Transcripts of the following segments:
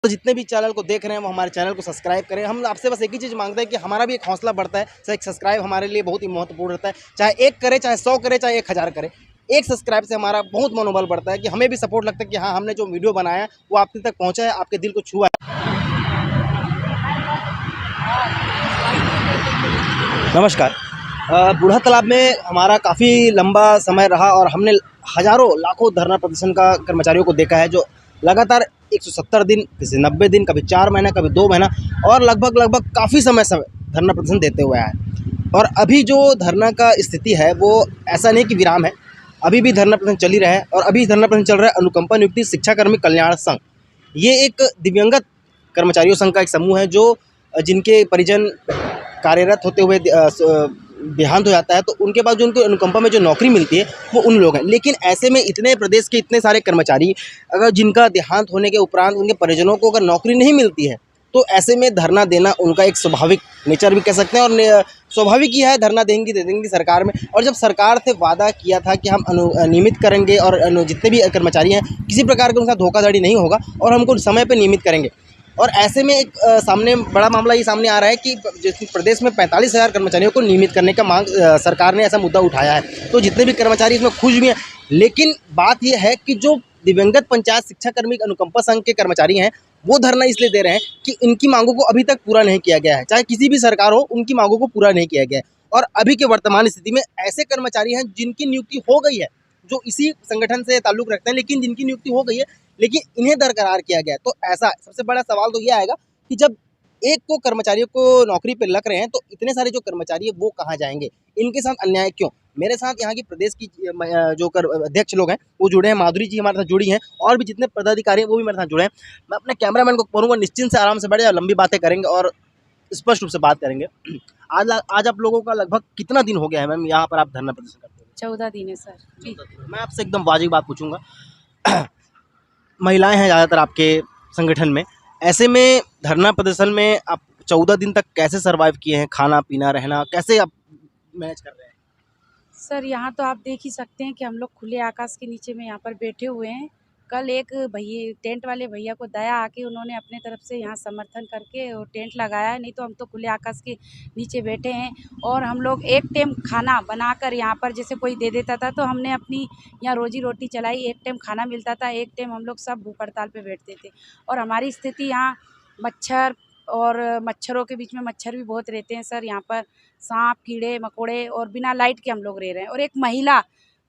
तो जितने भी चैनल को देख रहे हैं वो हमारे चैनल को सब्सक्राइब करें। हम आपसे बस एक ही चीज़ मांगते हैं कि हमारा भी एक हौसला बढ़ता है। सर, एक सब्सक्राइब हमारे लिए बहुत ही महत्वपूर्ण रहता है। चाहे 1 करे, चाहे 100 करे, चाहे 1000 करे। एक सब्सक्राइब से हमारा बहुत मनोबल बढ़ता है कि हमें भी सपोर्ट लगता है कि हाँ, हमने जो वीडियो बनाया है वो आप तक पहुँचा है, आपके दिल को छुआ है। नमस्कार। बूढ़ा तालाब में हमारा काफ़ी लंबा समय रहा और हमने हज़ारों लाखों धरना प्रदर्शन का कर्मचारियों को देखा है जो लगातार 170 दिन, किसी 90 दिन, कभी 4 महीना, कभी 2 महीना और लगभग काफ़ी समय धरना प्रदर्शन देते हुए आया है। और अभी जो धरना का स्थिति है वो ऐसा नहीं कि विराम है, अभी भी धरना प्रदर्शन चल ही रहा है। और अभी धरना प्रदर्शन चल रहा है अनुकंपा नियुक्ति शिक्षाकर्मी कल्याण संघ। ये एक दिव्यांगत कर्मचारियों संघ का एक समूह है जो जिनके परिजन कार्यरत होते हुए देहांत हो जाता है तो उनके पास जो उनको अनुकंपा में जो नौकरी मिलती है वो उन लोग हैं। लेकिन ऐसे में इतने प्रदेश के इतने सारे कर्मचारी अगर जिनका देहांत होने के उपरांत उनके परिजनों को अगर नौकरी नहीं मिलती है तो ऐसे में धरना देना उनका एक स्वाभाविक नेचर भी कह सकते हैं। और स्वाभाविक ही है, धरना देंगी दे देंगी सरकार में। और जब सरकार से वादा किया था कि हम नियमित करेंगे और जितने भी कर्मचारी हैं किसी प्रकार का उनका धोखाधड़ी नहीं होगा और हमको समय पर नियमित करेंगे। और ऐसे में एक सामने बड़ा मामला ये सामने आ रहा है कि जिस प्रदेश में 45,000 कर्मचारियों को नियमित करने का मांग सरकार ने ऐसा मुद्दा उठाया है। तो जितने भी कर्मचारी इसमें खुश भी हैं, लेकिन बात यह है कि जो दिवंगत पंचायत शिक्षाकर्मी अनुकंपा संघ के कर्मचारी हैं वो धरना इसलिए दे रहे हैं कि इनकी मांगों को अभी तक पूरा नहीं किया गया है। चाहे किसी भी सरकार हो, उनकी मांगों को पूरा नहीं किया गया है। और अभी के वर्तमान स्थिति में ऐसे कर्मचारी हैं जिनकी नियुक्ति हो गई है, जो इसी संगठन से ताल्लुक़ रखते हैं, लेकिन जिनकी नियुक्ति हो गई है लेकिन इन्हें दरकरार किया गया है। तो ऐसा सबसे बड़ा सवाल तो ये आएगा कि जब एक को कर्मचारियों को नौकरी पे लग रहे हैं तो इतने सारे जो कर्मचारी है वो कहाँ जाएंगे? इनके साथ अन्याय क्यों? मेरे साथ यहाँ की प्रदेश की जो अध्यक्ष लोग हैं वो जुड़े हैं, माधुरी जी हमारे साथ जुड़ी हैं और भी जितने पदाधिकारी हैं वो भी मेरे साथ जुड़े हैं। मैं अपने कैमरामैन को बोलूँगा निश्चिंत से आराम से बैठ जाओ, लंबी बातें करेंगे और स्पष्ट रूप से बात करेंगे। आज आप लोगों का लगभग कितना दिन हो गया है मैम यहाँ पर आप धरना प्रदर्शन करते हुए? 14 दिन है सर जी। मैं आपसे एकदम वाजिब बात पूछूंगा। महिलाएं हैं ज़्यादातर आपके संगठन में, ऐसे में धरना प्रदर्शन में आप 14 दिन तक कैसे सर्वाइव किए हैं? खाना पीना रहना कैसे आप मैनेज कर रहे हैं? सर यहाँ तो आप देख ही सकते हैं कि हम लोग खुले आकाश के नीचे में यहाँ पर बैठे हुए हैं। कल एक भैया टेंट वाले भैया को दया आके उन्होंने अपने तरफ से यहाँ समर्थन करके और टेंट लगाया है, नहीं तो हम तो खुले आकाश के नीचे बैठे हैं। और हम लोग एक टाइम खाना बनाकर यहाँ पर जैसे कोई दे देता था तो हमने अपनी यहाँ रोजी रोटी चलाई। एक टाइम खाना मिलता था, एक टाइम हम लोग सब भूख हड़ताल पे बैठते थे। और हमारी स्थिति यहाँ मच्छरों के बीच में मच्छर भी बहुत रहते हैं सर। यहाँ पर सांप, कीड़े मकोड़े और बिना लाइट के हम लोग रह रहे हैं। और एक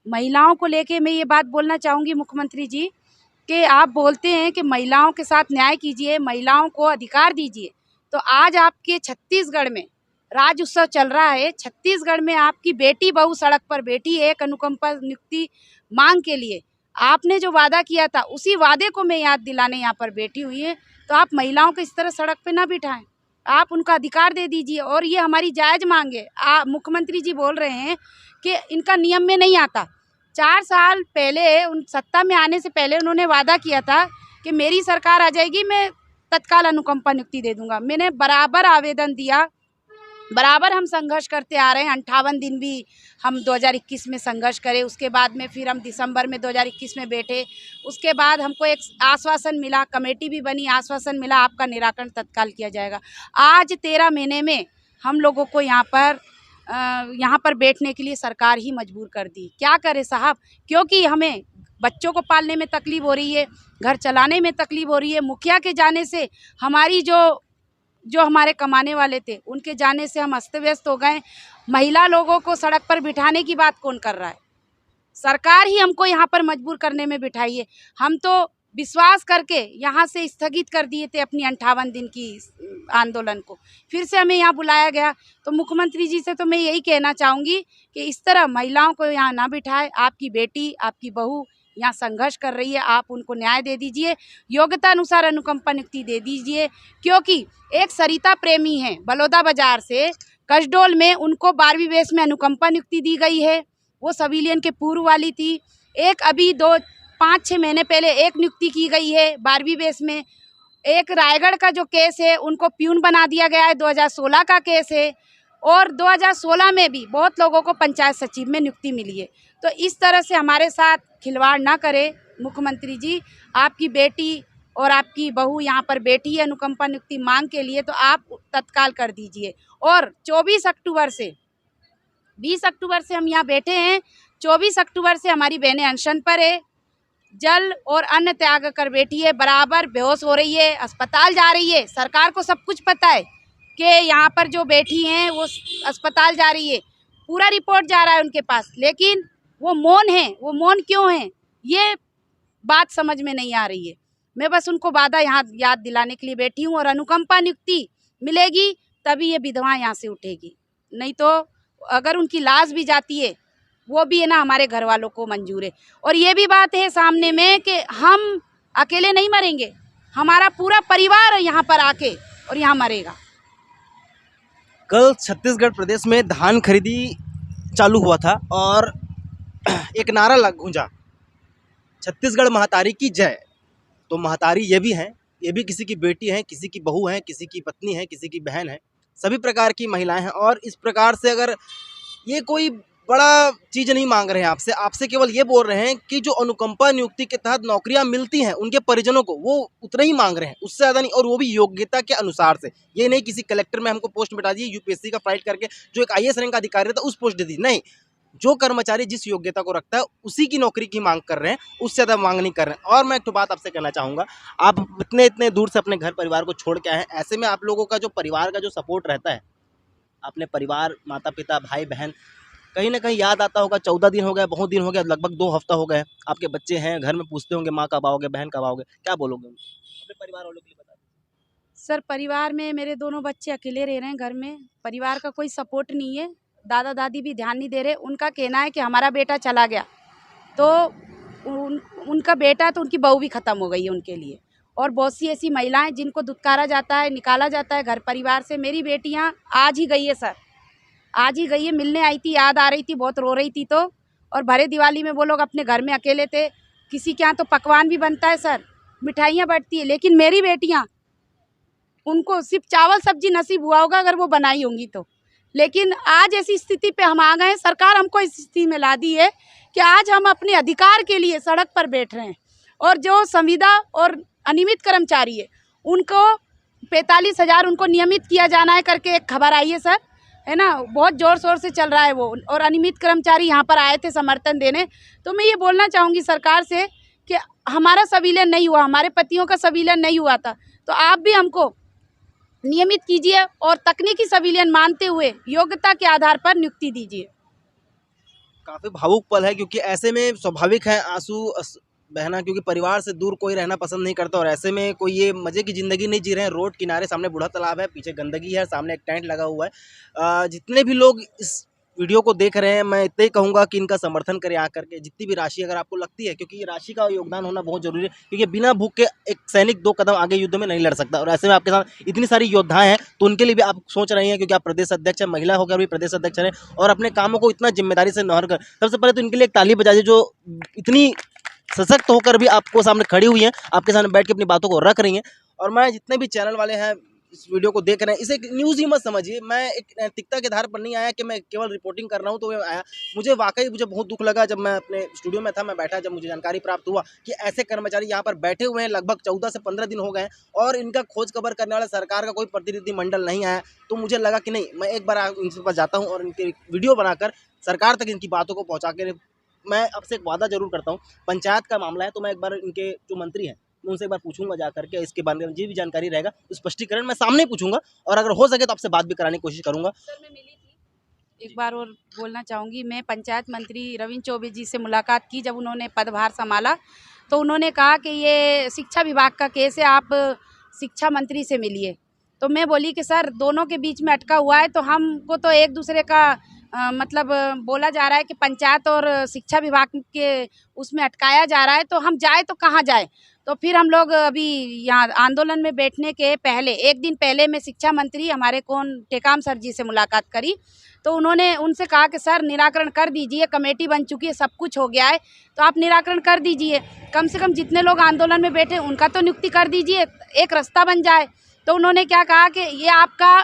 महिलाओं को लेके मैं ये बात बोलना चाहूँगी मुख्यमंत्री जी कि आप बोलते हैं कि महिलाओं के साथ न्याय कीजिए, महिलाओं को अधिकार दीजिए। तो आज आपके छत्तीसगढ़ में राज्य उत्सव चल रहा है, छत्तीसगढ़ में आपकी बेटी बहू सड़क पर बैठी है एक अनुकंपा नियुक्ति मांग के लिए। आपने जो वादा किया था उसी वादे को मैं याद दिलाने यहाँ पर बैठी हुई है। तो आप महिलाओं को इस तरह सड़क पे ना बिठाएं, आप उनका अधिकार दे दीजिए। और ये हमारी जायज़ मांग है। मुख्यमंत्री जी बोल रहे हैं कि इनका नियम में नहीं आता। 4 साल पहले उन सत्ता में आने से पहले उन्होंने वादा किया था कि मेरी सरकार आ जाएगी मैं तत्काल अनुकंपा नियुक्ति दे दूंगा। मैंने बराबर आवेदन दिया, बराबर हम संघर्ष करते आ रहे हैं। 58 दिन भी हम 2021 में संघर्ष करे, उसके बाद में फिर हम दिसंबर में 2021 में बैठे। उसके बाद हमको एक आश्वासन मिला, कमेटी भी बनी, आश्वासन मिला आपका निराकरण तत्काल किया जाएगा। आज 13 महीने में हम लोगों को यहाँ पर बैठने के लिए सरकार ही मजबूर कर दी। क्या करें साहब, क्योंकि हमें बच्चों को पालने में तकलीफ़ हो रही है, घर चलाने में तकलीफ़ हो रही है। मुखिया के जाने से हमारी जो हमारे कमाने वाले थे उनके जाने से हम अस्त व्यस्त हो गए। महिला लोगों को सड़क पर बिठाने की बात कौन कर रहा है? सरकार ही हमको यहाँ पर मजबूर करने में बिठाई है। हम तो विश्वास करके यहाँ से स्थगित कर दिए थे अपनी 58 दिन की आंदोलन को, फिर से हमें यहाँ बुलाया गया। तो मुख्यमंत्री जी से तो मैं यही कहना चाहूँगी कि इस तरह महिलाओं को यहाँ ना बिठाए। आपकी बेटी, आपकी बहू यहाँ संघर्ष कर रही है, आप उनको न्याय दे दीजिए, योग्यता अनुसार अनुकंपा नियुक्ति दे दीजिए। क्योंकि एक सरिता प्रेमी है बलौदा बाजार से, कसडोल में उनको 12वीं बेस में अनुकंपा नियुक्ति दी गई है, वो सिविलियन के पूर्व वाली थी। एक अभी 5-6 महीने पहले एक नियुक्ति की गई है 12वीं बेस में। एक रायगढ़ का जो केस है उनको प्यून बना दिया गया है, 2016 का केस है। और 2016 में भी बहुत लोगों को पंचायत सचिव में नियुक्ति मिली है। तो इस तरह से हमारे साथ खिलवाड़ ना करें मुख्यमंत्री जी। आपकी बेटी और आपकी बहू यहाँ पर बैठी है अनुकंपा नियुक्ति मांग के लिए, तो आप तत्काल कर दीजिए। और 24 अक्टूबर से 20 अक्टूबर से हम यहाँ बैठे हैं, 24 अक्टूबर से हमारी बहनें अनशन पर है, जल और अन्न त्याग कर बैठी है, बराबर बेहोश हो रही है, अस्पताल जा रही है। सरकार को सब कुछ पता है कि यहाँ पर जो बैठी हैं वो अस्पताल जा रही है, पूरा रिपोर्ट जा रहा है उनके पास, लेकिन वो मौन है। वो मौन क्यों है, ये बात समझ में नहीं आ रही है। मैं बस उनको वादा यहाँ याद दिलाने के लिए बैठी हूँ, और अनुकंपा नियुक्ति मिलेगी तभी ये विधवा यहाँ से उठेगी, नहीं तो अगर उनकी लाश भी जाती है वो भी है ना हमारे घर वालों को मंजूर है। और ये भी बात है सामने में कि हम अकेले नहीं मरेंगे, हमारा पूरा परिवार यहाँ पर आके और यहाँ मरेगा। कल छत्तीसगढ़ प्रदेश में धान खरीदी चालू हुआ था और एक नारा गूंजा, छत्तीसगढ़ महतारी की जय। तो महतारी ये भी हैं, ये भी किसी की बेटी हैं, किसी की बहू हैं, किसी की पत्नी है, किसी की बहन है, सभी प्रकार की महिलाएं हैं। और इस प्रकार से अगर ये कोई बड़ा चीज़ नहीं मांग रहे हैं आपसे, आपसे केवल ये बोल रहे हैं कि जो अनुकंपा नियुक्ति के तहत नौकरियां मिलती हैं उनके परिजनों को, वो उतना ही मांग रहे हैं, उससे ज़्यादा नहीं, और वो भी योग्यता के अनुसार से। ये नहीं किसी कलेक्टर में हमको पोस्ट मिटा दी, यूपीएससी का फाइट करके जो एक IAS रैंक का अधिकारी रहता है उस पोस्ट दे दी, नहीं, जो कर्मचारी जिस योग्यता को रखता है उसी की नौकरी की मांग कर रहे हैं, उससे ज़्यादा मांग नहीं कर रहे हैं। और मैं एक तो बात आपसे कहना चाहूँगा, आप इतने दूर से अपने घर परिवार को छोड़ के आए हैं, ऐसे में आप लोगों का जो परिवार का जो सपोर्ट रहता है, अपने परिवार, माता पिता, भाई बहन, कहीं ना कहीं याद आता होगा। 14 दिन हो गए, बहुत दिन हो गया, लगभग 2 हफ्ता हो गए, आपके बच्चे हैं घर में, पूछते होंगे माँ कब आओगे, बहन कब आओगे, क्या बोलोगे अपने परिवार वालों के लिए? बता दीजिए। सर, परिवार में मेरे दोनों बच्चे अकेले रह रहे हैं घर में, परिवार का कोई सपोर्ट नहीं है, दादा दादी भी ध्यान नहीं दे रहे। उनका कहना है कि हमारा बेटा चला गया, तो उनका बेटा तो उनकी बहू भी ख़त्म हो गई है उनके लिए। और बहुत सी ऐसी महिलाएं जिनको दुत्कारा जाता है, निकाला जाता है घर परिवार से। मेरी बेटियां आज ही गई है सर, आज ही गई है, मिलने आई थी, याद आ रही थी, बहुत रो रही थी। तो और भरे दिवाली में वो लोग अपने घर में अकेले थे, किसी के यहाँ तो पकवान भी बनता है सर, मिठाइयाँ बढ़ती है, लेकिन मेरी बेटियाँ, उनको सिर्फ चावल सब्जी नसीब हुआ होगा अगर वो बनाई होंगी तो। लेकिन आज ऐसी स्थिति पे हम आ गए, सरकार हमको इस स्थिति में ला दी है कि आज हम अपने अधिकार के लिए सड़क पर बैठ रहे हैं। और जो संविदा और अनियमित कर्मचारी है उनको 45,000 उनको नियमित किया जाना है करके एक खबर आई है सर, है ना, बहुत ज़ोर शोर से चल रहा है वो। और अनियमित कर्मचारी यहाँ पर आए थे समर्थन देने। तो मैं ये बोलना चाहूँगी सरकार से कि हमारा संविलियन नहीं हुआ, हमारे पतियों का संविलियन नहीं हुआ था, तो आप भी हमको नियमित कीजिए और तकनीकी संविलियन मानते हुए योग्यता के आधार पर नियुक्ति दीजिए। काफ़ी भावुक पल है, क्योंकि ऐसे में स्वाभाविक है आंसू बहना, क्योंकि परिवार से दूर कोई रहना पसंद नहीं करता, और ऐसे में कोई ये मज़े की ज़िंदगी नहीं जी रहे हैं। रोड किनारे सामने बूढ़ा तालाब है, पीछे गंदगी है, सामने एक टेंट लगा हुआ है। जितने भी लोग इस वीडियो को देख रहे हैं, मैं इतना ही कहूँगा कि इनका समर्थन करें आकर के, जितनी भी राशि अगर आपको लगती है, क्योंकि ये राशि का योगदान होना बहुत जरूरी है, क्योंकि बिना भूख के एक सैनिक 2 कदम आगे युद्ध में नहीं लड़ सकता। और ऐसे में आपके साथ इतनी सारी योद्धाएं हैं, तो उनके लिए भी आप सोच रही हैं, क्योंकि आप प्रदेश अध्यक्ष हैं, महिला होकर भी प्रदेश अध्यक्ष हैं और अपने कामों को इतना जिम्मेदारी से निभा कर, सबसे पहले तो इनके लिए एक ताली बजा दीजिए, जो इतनी सशक्त होकर भी आपको सामने खड़ी हुई हैं, आपके सामने बैठ के अपनी बातों को रख रही हैं। और मैं जितने भी चैनल वाले हैं इस वीडियो को देख रहे हैं, इसे एक न्यूज़ ही मत समझिए। मैं एक नैतिकता के आधार पर नहीं आया कि मैं केवल रिपोर्टिंग कर रहा हूं तो मैं आया। मुझे बहुत दुख लगा जब मैं अपने स्टूडियो में था, मैं बैठा, जब मुझे जानकारी प्राप्त हुआ कि ऐसे कर्मचारी यहाँ पर बैठे हुए हैं, लगभग 14 से 15 दिन हो गए हैं और इनका खोज खबर करने वाला सरकार का कोई प्रतिनिधिमंडल नहीं आया। तो मुझे लगा कि नहीं, मैं एक बार इनके पास जाता हूँ और इनके वीडियो बनाकर सरकार तक इनकी बातों को पहुँचा के, मैं आपसे एक वादा जरूर करता हूँ, पंचायत का मामला है तो मैं एक बार इनके जो मंत्री हैं मैं उनसे एक बार पूछूंगा जा करके, इसके बारे में जो भी जानकारी रहेगा स्पष्टीकरण मैं सामने पूछूंगा, और अगर हो सके तो आपसे बात भी कराने की कोशिश करूंगा। सर, मैं मिली थी, एक बार और बोलना चाहूँगी, मैं पंचायत मंत्री रविंद्र चौबे जी से मुलाकात की जब उन्होंने पदभार संभाला, तो उन्होंने कहा कि ये शिक्षा विभाग का केस है, आप शिक्षा मंत्री से मिलिए। तो मैं बोली कि सर, दोनों के बीच में अटका हुआ है, तो हमको तो एक दूसरे का मतलब बोला जा रहा है कि पंचायत और शिक्षा विभाग के उसमें अटकाया जा रहा है, तो हम जाए तो कहाँ जाए। तो फिर हम लोग अभी यहाँ आंदोलन में बैठने के पहले, एक दिन पहले, मैं शिक्षा मंत्री हमारे टेकाम सर जी से मुलाकात करी। तो उन्होंने उनसे कहा कि सर, निराकरण कर दीजिए, कमेटी बन चुकी है, सब कुछ हो गया है, तो आप निराकरण कर दीजिए, कम से कम जितने लोग आंदोलन में बैठे उनका तो नियुक्ति कर दीजिए, एक रास्ता बन जाए। तो उन्होंने क्या कहा कि ये आपका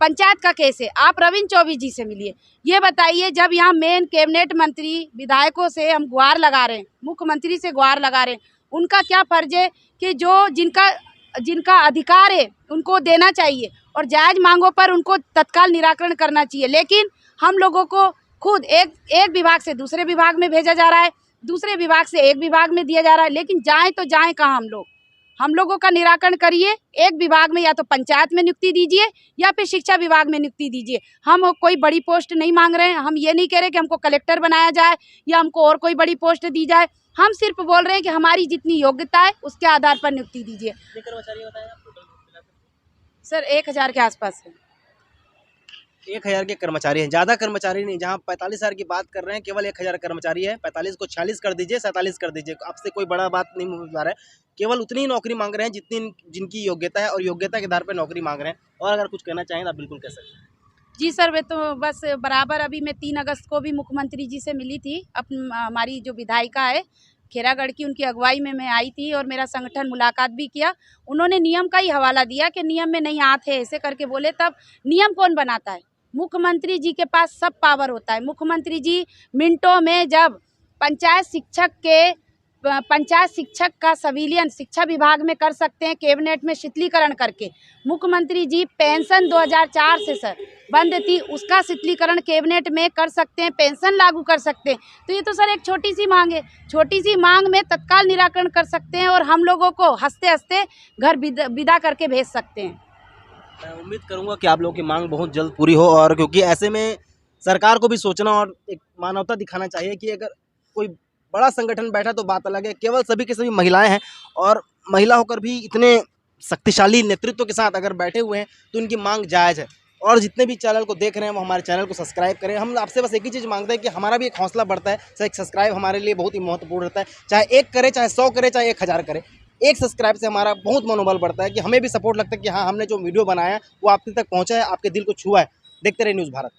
पंचायत का केस है, आप रविंद्र चौबे जी से मिलिए। ये बताइए, जब यहाँ मेन कैबिनेट मंत्री विधायकों से हम गुहार लगा रहे हैं, मुख्यमंत्री से गुहार लगा रहे हैं, उनका क्या फर्ज है कि जो जिनका अधिकार है उनको देना चाहिए और जायज़ मांगों पर उनको तत्काल निराकरण करना चाहिए। लेकिन हम लोगों को खुद एक विभाग से दूसरे विभाग में भेजा जा रहा है, दूसरे विभाग से एक विभाग में दिया जा रहा है, लेकिन जाएं तो जाएं कहाँ हम लोगों का निराकरण करिए। एक विभाग में या तो पंचायत में नियुक्ति दीजिए या फिर शिक्षा विभाग में नियुक्ति दीजिए। हम कोई बड़ी पोस्ट नहीं मांग रहे हैं, हम ये नहीं कह रहे कि हमको कलेक्टर बनाया जाए या हमको और कोई बड़ी पोस्ट दी जाए। हम सिर्फ बोल रहे हैं कि हमारी जितनी योग्यता है उसके आधार पर नियुक्ति दीजिए। सर 1000 के आसपास है। 1000 के कर्मचारी हैं, ज़्यादा कर्मचारी नहीं। जहाँ 45,000 की बात कर रहे हैं, केवल 1000 कर्मचारी है। 45 को 46 कर दीजिए, 47 कर दीजिए, आपसे कोई बड़ा बात नहीं हो रहा है। केवल उतनी ही नौकरी मांग रहे हैं जिनकी योग्यता है और योग्यता के आधार पर नौकरी मांग रहे हैं। और अगर कुछ कहना चाहें तो आप बिल्कुल कह सकते हैं। जी सर, वे तो बस बराबर अभी मैं 3 अगस्त को भी मुख्यमंत्री जी से मिली थी। हमारी जो विधायिका है खेरागढ़ की, उनकी अगुवाई में मैं आई थी और मेरा संगठन मुलाकात भी किया। उन्होंने नियम का ही हवाला दिया कि नियम में नहीं आते ऐसे करके बोले। तब नियम कौन बनाता है? मुख्यमंत्री जी के पास सब पावर होता है। मुख्यमंत्री जी मिनटों में जब पंचायत शिक्षक का संविलियन शिक्षा विभाग में कर सकते हैं, कैबिनेट में शिथिलीकरण करके। मुख्यमंत्री जी पेंशन 2004 से सर बंद थी, उसका शिथिलीकरण कैबिनेट में कर सकते हैं, पेंशन लागू कर सकते हैं। तो ये तो सर एक छोटी सी मांग है, छोटी सी मांग में तत्काल निराकरण कर सकते हैं और हम लोगों को हंसते हंसते घर विदा करके भेज सकते हैं। मैं उम्मीद करूंगा कि आप लोगों की मांग बहुत जल्द पूरी हो, और क्योंकि ऐसे में सरकार को भी सोचना और एक मानवता दिखाना चाहिए कि अगर कोई बड़ा संगठन बैठा तो बात अलग है। केवल सभी के सभी महिलाएं हैं और महिला होकर भी इतने शक्तिशाली नेतृत्व के साथ अगर बैठे हुए हैं तो उनकी मांग जायज़ है। और जितने भी चैनल को देख रहे हैं वो हमारे चैनल को सब्सक्राइब करें। हम आपसे बस एक ही चीज़ मांगते हैं कि हमारा भी एक हौसला बढ़ता है। सर एक सब्सक्राइब हमारे लिए बहुत ही महत्वपूर्ण रहता है, चाहे 1 करे, चाहे 100 करे, चाहे 1000 करे। एक सब्सक्राइब से हमारा बहुत मनोबल बढ़ता है कि हमें भी सपोर्ट लगता है कि हाँ, हमने जो वीडियो बनाया है वो आप तक पहुँचा है, आपके दिल को छुआ है। देखते रहे न्यूज़ भारत।